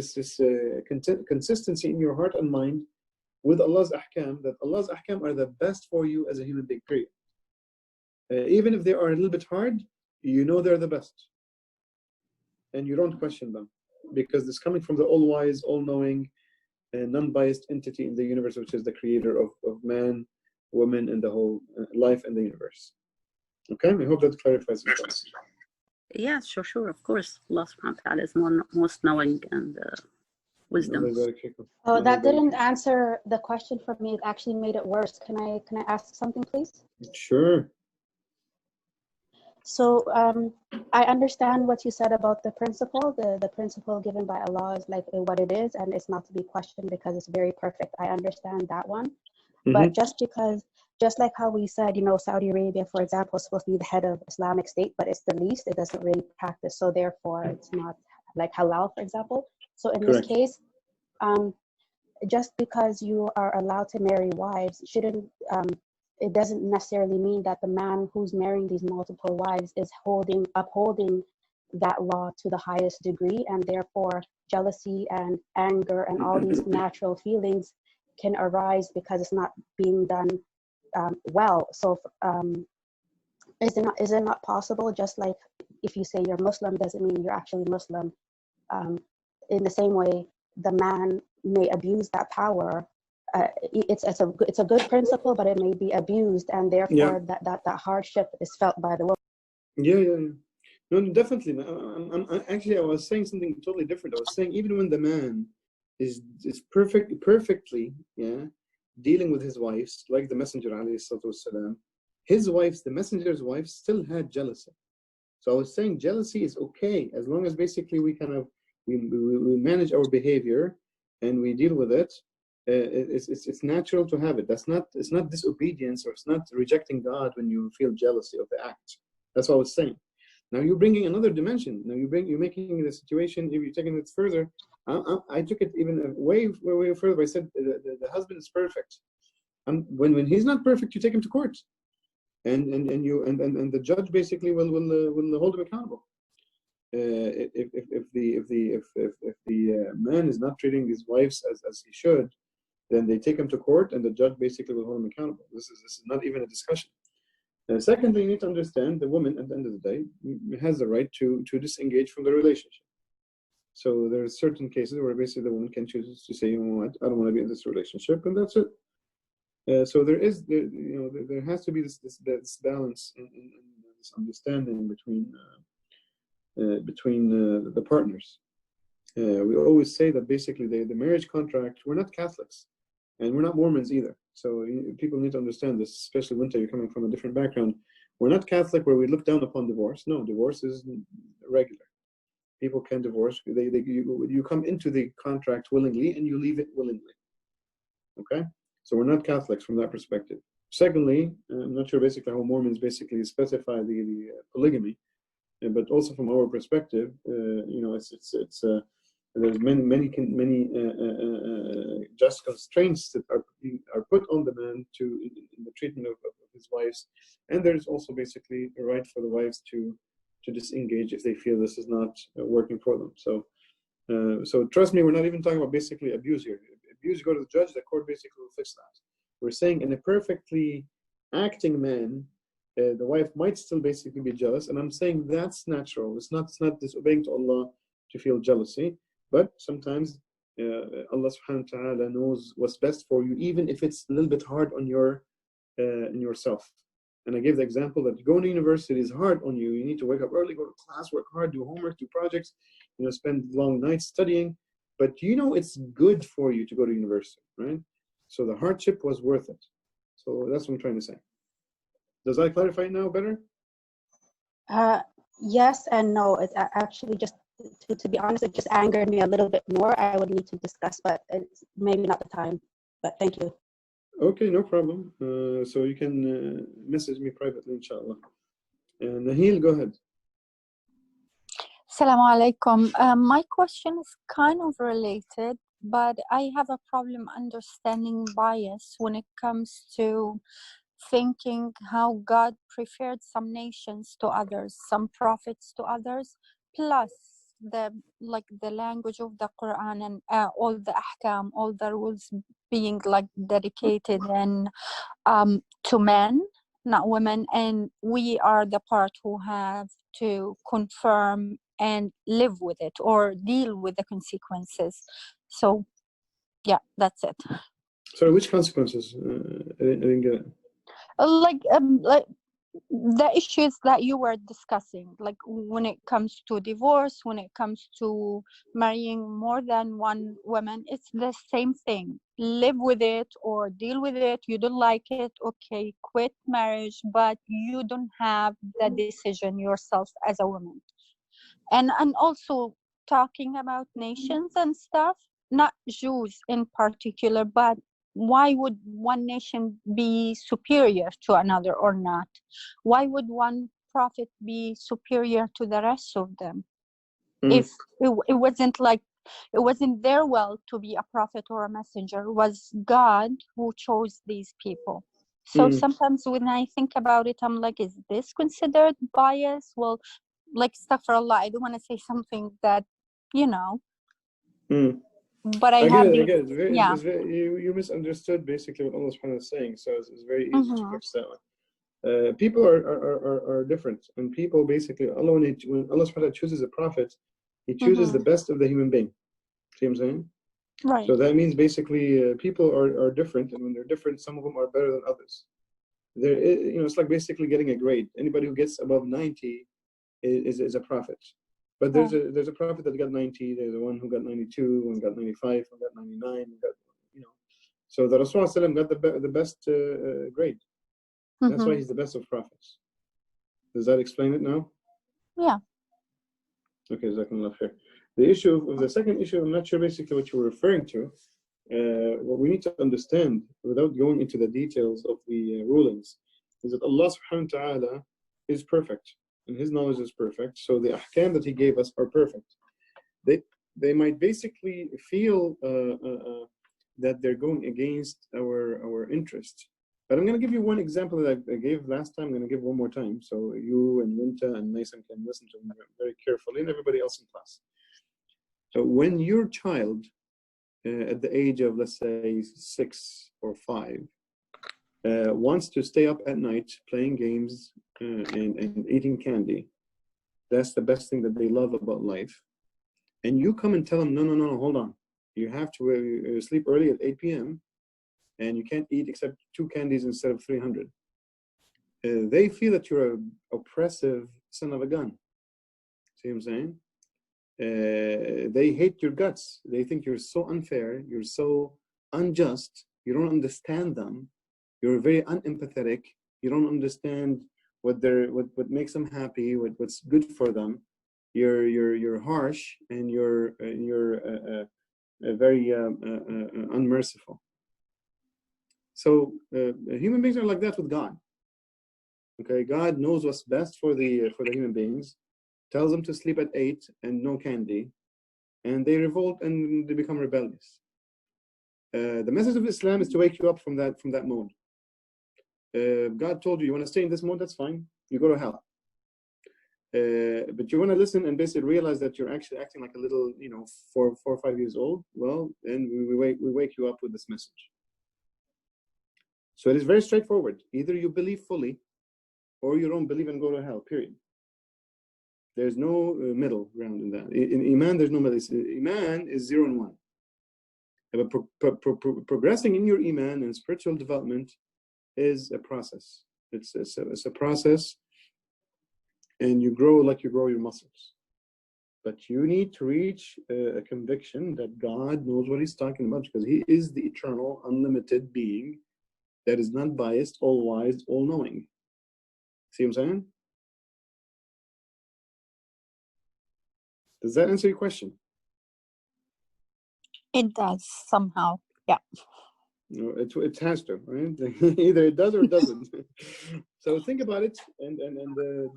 consistency in your heart and mind with Allah's ahkam, that Allah's ahkam are the best for you as a human being, period. Even if they are a little bit hard, you know they're the best. And you don't question them, because it's coming from the all-wise, all-knowing, non-biased entity in the universe, which is the creator of man, woman, and the whole life and the universe. Okay, I hope that clarifies it. Yeah, sure, of course. Allah subhanahu wa ta'ala is most knowing and wisdom. Oh, that didn't answer the question for me. It actually made it worse. Can I ask something, please? Sure. So I understand what you said about the principle. The principle given by Allah is like what it is, and it's not to be questioned because it's very perfect. I understand that one. But just like how we said, Saudi Arabia, for example, is supposed to be the head of Islamic State, but it's the least. It doesn't really practice. So therefore, it's not like halal, for example. So in this case, just because you are allowed to marry wives, it doesn't necessarily mean that the man who's marrying these multiple wives is upholding that law to the highest degree, and therefore jealousy and anger and all these natural feelings can arise because it's not being done well. So is it not possible, just like if you say you're Muslim doesn't mean you're actually Muslim, in the same way the man may abuse that power. It's a good principle, but it may be abused, and therefore that hardship is felt by the woman. Yeah. No, definitely. Actually, I was saying something totally different. I was saying even when the man is perfectly dealing with his wives, like the Messenger ﷺ, his wives, the Messenger's wives, still had jealousy. So I was saying jealousy is okay as long as basically we manage our behavior and we deal with it. It's natural to have it. It's not disobedience, or it's not rejecting God when you feel jealousy of the act. That's what I was saying. Now you're bringing another dimension. Now you're making the situation, if you're taking it further, I took it even way further. I said the husband is perfect. When he's not perfect, you take him to court, and the judge basically will hold him accountable. If the man is not treating his wives as he should, then they take him to court, and the judge basically will hold him accountable. This is not even a discussion. Secondly, you need to understand the woman at the end of the day has the right to disengage from the relationship. So there are certain cases where basically the woman can choose to say, you know what, I don't want to be in this relationship, and that's it. So there has to be this balance and this understanding between the partners. We always say that basically the marriage contract, we're not Catholics, and we're not Mormons either. So people need to understand this, especially Winter, you're coming from a different background. We're not Catholic where we look down upon divorce. No, divorce is regular. People can divorce. You come into the contract willingly and you leave it willingly. Okay? So we're not Catholics from that perspective. Secondly, I'm not sure basically how Mormons basically specify the polygamy, but also from our perspective, There's many just constraints that are put on the man in the treatment of his wives, and there's also basically a right for the wives to disengage if they feel this is not working for them. So trust me, we're not even talking about basically abuse here. Abuse, you go to the judge, the court basically will fix that. We're saying in a perfectly acting man, the wife might still basically be jealous, and I'm saying that's natural. It's not disobeying to Allah to feel jealousy, but sometimes Allah subhanahu wa ta'ala knows what's best for you, even if it's a little bit hard on yourself. And I gave the example that going to university is hard on you. You need to wake up early, go to class, work hard, do homework, do projects, spend long nights studying. But it's good for you to go to university, right? So the hardship was worth it. So that's what I'm trying to say. Does that clarify now better? Yes and no. It's actually just, to be honest, it just angered me a little bit more. I would need to discuss, but it's maybe not the time. But thank you. Okay, no problem. So you can message me privately, inshallah. Nahil, go ahead. Assalamu alaikum. My question is kind of related, but I have a problem understanding bias when it comes to thinking how God preferred some nations to others, some prophets to others, plus the language of the Quran and all the ahkam, all the rules being dedicated and to men, not women, and we are the part who have to confirm and live with it or deal with the consequences. So yeah, that's it. Sorry, which consequences? I didn't get it. Like the issues that you were discussing, like when it comes to divorce, when it comes to marrying more than one woman, it's the same thing. Live with it or deal with it. You don't like it, okay, quit marriage, but you don't have the decision yourself as a woman. And also talking about nations and stuff, not Jews in particular, but why would one nation be superior to another or not? Why would one prophet be superior to the rest of them? If it wasn't their will to be a prophet or a messenger, it was God who chose these people. So sometimes when I think about it, I'm like, is this considered bias? Well, astaghfirullah, I don't want to say something that, but I get it. It's very, you misunderstood basically what Allah subhanahu wa ta'ala is saying. So it's very easy to fix that one. People are different, and people basically, when Allah subhanahu wa ta'ala chooses a prophet, He chooses the best of the human being. See what I'm saying? Right. So that means basically people are different, and when they're different, some of them are better than others. It's like basically getting a grade. Anybody who gets above 90 is a prophet. But there's a prophet that got 90, there's the one who got 92, one got 95, one got 99, So the Rasul got the best grade. That's why he's the best of prophets. Does that explain it now? Yeah. Okay, Jazakumullah khair. The second issue, I'm not sure basically what you were referring to. What we need to understand, without going into the details of the rulings, is that Allah subhanahu wa ta'ala is perfect. And His knowledge is perfect, so the ahkam that He gave us are perfect. They might basically feel that they're going against our interest. But I'm going to give you one example that I gave last time. I'm going to give one more time, so you and Winta and Mason can listen to me very carefully, and everybody else in class. So when your child, at the age of, let's say, 6 or 5, wants to stay up at night playing games and eating candy, that's the best thing that they love about life. And you come and tell them, no, hold on. You have to sleep early at 8 p.m. and you can't eat except 2 candies instead of 300. They feel that you're an oppressive son of a gun. See what I'm saying? They hate your guts. They think you're so unfair, you're so unjust, you don't understand them. You're very unempathetic. You don't understand what makes them happy, what's good for them. You're harsh, and you're very unmerciful. So human beings are like that with God. Okay, God knows what's best for the human beings. Tells them to sleep at 8 and no candy. and they revolt and they become rebellious. The message of Islam is to wake you up from that mode. God told you want to stay in this mode, that's fine. You go to hell. But you want to listen and basically realize that you're actually acting like a little, 4 or 5 years old. Well, then we wake you up with this message. So it is very straightforward. Either you believe fully, or you don't believe and go to hell. Period. There's no middle ground in that. In Iman, there's no middle. Iman is 0 and 1. But progressing in your Iman and spiritual development is a process. It's a process, and you grow like you grow your muscles. But you need to reach a conviction that God knows what He's talking about, because He is the eternal, unlimited being that is not biased, all-wise, all-knowing. See what I'm saying? Does that answer your question? It does somehow, yeah. No, it has to, right? Either it does or it doesn't. So think about it and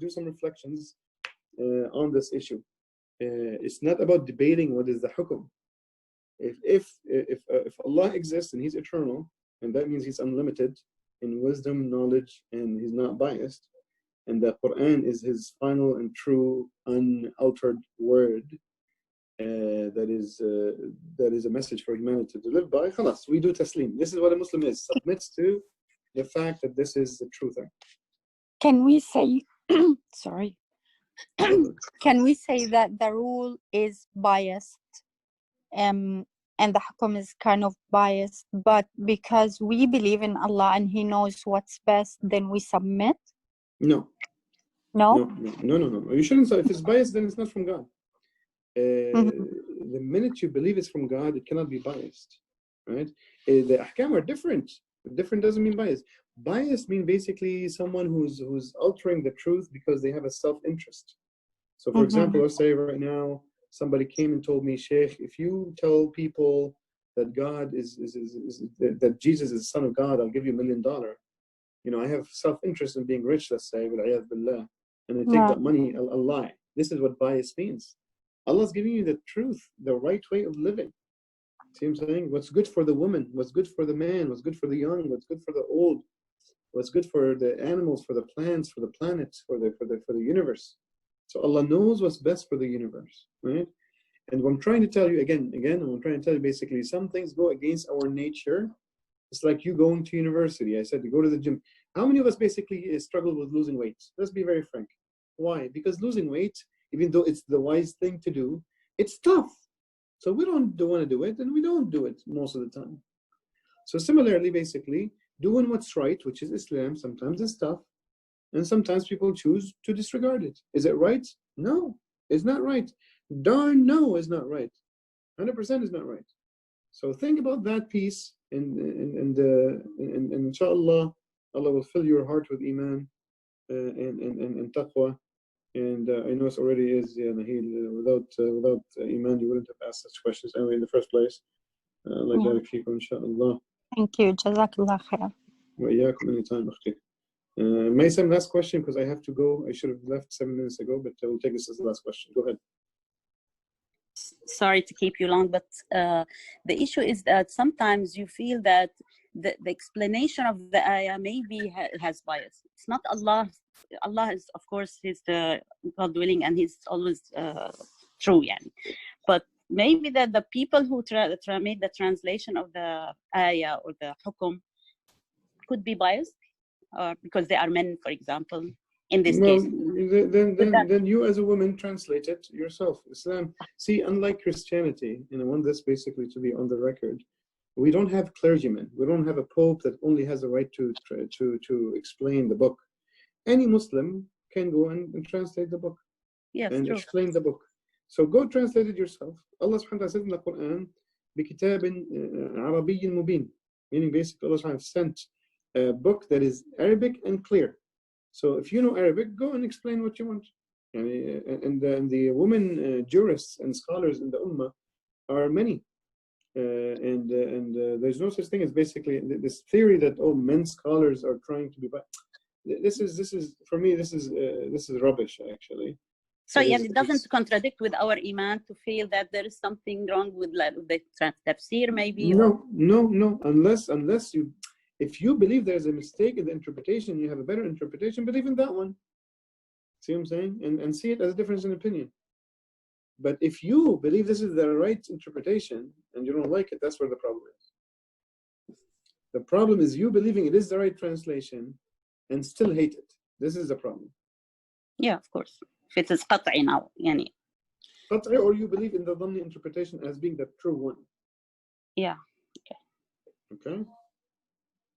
do some reflections on this issue. It's not about debating what is the hukum. If Allah exists and He's eternal, and that means He's unlimited in wisdom, knowledge, and He's not biased, and the Quran is His final and true, unaltered word, that is a message for humanity to live by. Khalas, we do taslim. This is what a Muslim is. Submits to the fact that this is the truth. Can we say, sorry, can we say that the rule is biased, and the hukum is kind of biased, but because we believe in Allah and He knows what's best, then we submit? No. No? No. You shouldn't say. If it's biased, then it's not from God. The minute you believe it's from God, it cannot be biased, right? The ahkam are different. Different doesn't mean biased. Biased means basically someone who's altering the truth because they have a self-interest. So, for example, let's say right now somebody came and told me, Sheikh, if you tell people that God that Jesus is the Son of God, I'll give you $1 million. I have self-interest in being rich, let's say, billah, and I take that money, I'll lie. This is what bias means. Allah's giving you the truth, the right way of living. See what I'm saying? What's good for the woman, what's good for the man, what's good for the young, what's good for the old, what's good for the animals, for the plants, for the planets, for the universe. So Allah knows what's best for the universe, right? And what I'm trying to tell you again, I'm trying to tell you basically, some things go against our nature. It's like you going to university. I said you go to the gym. How many of us basically struggle with losing weight? Let's be very frank. Why? Because losing weight, even though it's the wise thing to do, it's tough. So we don't want to do it, and we don't do it most of the time. So similarly, basically, doing what's right, which is Islam, sometimes it's tough, and sometimes people choose to disregard it. Is it right? No, it's not right. Darn no, it's not right. 100% is not right. So think about that piece, and inshallah, Allah will fill your heart with iman and taqwa. And I know it already is, Nahil, without iman, you wouldn't have asked such questions anyway in the first place. Allah barik feekum, inshallah. Thank you. Jazakallah khair. Wa iyaakum anytime, akhti. Maysam, last question, because I have to go. I should have left 7 minutes ago, but I will take this as the last question. Go ahead. Sorry to keep you long, but the issue is that sometimes you feel that the explanation of the ayah maybe has bias. It's not Allah. Allah is, of course, He's the God-willing and He's always true, yani. But maybe that the people who made the translation of the ayah or the hukum could be biased, because they are men, for example, in this case. Then you as a woman translate it yourself. Islam, see, unlike Christianity, and I want this basically to be on the record, we don't have clergymen. We don't have a pope that only has the right to explain the book. Any Muslim can go and translate the book, and explain the book. So go translate it yourself. Allah subhanahu wa ta'ala says in the Quran, بِكِتَابٍ عَرَبِيٍّ مُبِينٍ, meaning basically Allah subhanahu wa ta'ala sent a book that is Arabic and clear. So if you know Arabic, go and explain what you want. And the women jurists and scholars in the Ummah are many. And there's no such thing as basically this theory that men scholars are trying to be biased. This is for me, this is rubbish, actually. So yeah, it doesn't contradict with our iman to feel that there is something wrong with the tafsir, maybe. No. Unless you, if you believe there's a mistake in the interpretation, you have a better interpretation, believe in that one. See what I'm saying? And see it as a difference in opinion. But if you believe this is the right interpretation and you don't like it, that's where the problem is. The problem is you believing it is the right translation and still hate it. This is the problem. Yeah, of course. If it is qat'i now, yani. Qat'i, or you believe in the dhanni interpretation as being the true one. Yeah. Okay.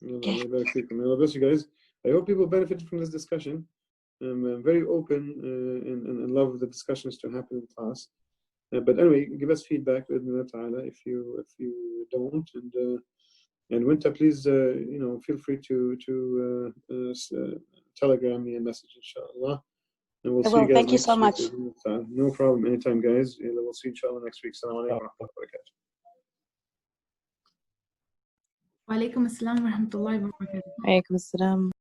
May Allah bless you guys. I hope people benefited from this discussion. I'm very open and love the discussions to happen in class. But anyway, give us feedback if you don't. And Winta, please feel free to telegram me a message, inshallah. And we'll see you guys Thank you next so much. week. No problem. Anytime, guys. We'll see you inshallah next week. Assalamu alaikum wa rahmatullahi wa barakatuh. Wa alaikum assalam wa rahmatullahi wa barakatuh. Alaikum assalam.